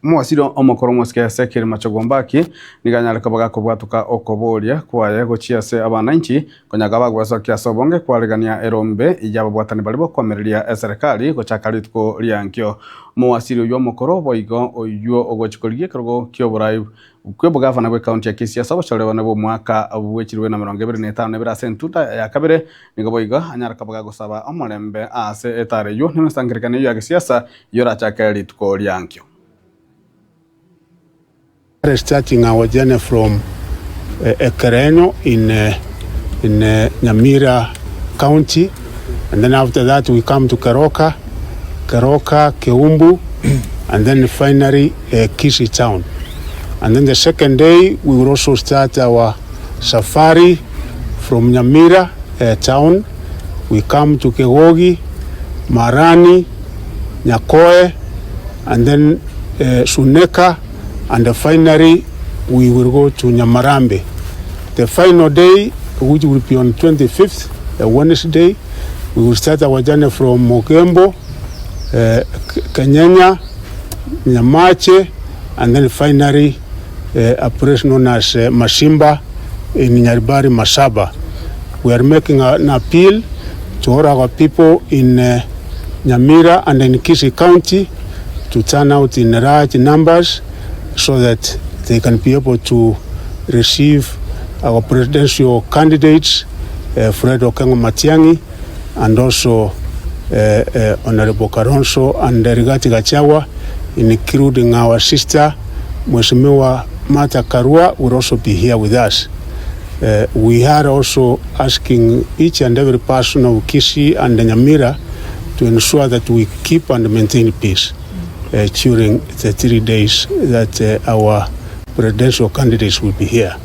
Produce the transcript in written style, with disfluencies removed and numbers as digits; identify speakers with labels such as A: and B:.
A: Mwasiro omokoro mwasikese kiri machogombaki niganyareka bagakobwatuka okoboria kwaye gochiase abananchi konyaga bagwasokia sobonge kwaregania erombe ijabo bwatani bali bokomereria serikali gochaka ritko riankyo mwasiro yo mokoro boigo oyo ogochikorigie krogo kyoborai kwebugavana gwe county ya Kisii sabo cholewana bo mwaka wechirwe na 2025 nebira sentuta ya kabere nigo boigo anyareka bagagosaba omorembe ase etare yo nemesangirikane ya kisiasa yora chaka ritko riankyo.
B: Starting our journey from Ekereno in Nyamira County, and then after that we come to Keroka, Keumbu, and then finally Kisii town. And then the second day we will also start our safari from Nyamira town. We come to Kegogi, Marani, Nyakoe, and then Suneka. And finally, we will go to Nyamarambe. The final day, which will be on 25th, Wednesday, we will start our journey from Mogembo, Kenyanya, Nyamache, and then finally a place known as Mashimba in Nyaribari, Masaba. We are making an appeal to all our people in Nyamira and in Kisii County to turn out in large numbers, so that they can be able to receive our presidential candidates, Fred Okengo Matiang'i, and also Honorable Kalonzo and Rigathi Gachagua, including our sister, Mheshimiwa Martha Karua, will also be here with us. We are also asking each and every person of Kisii and Nyamira to ensure that we keep and maintain peace during the 3 days that our presidential candidates will be here.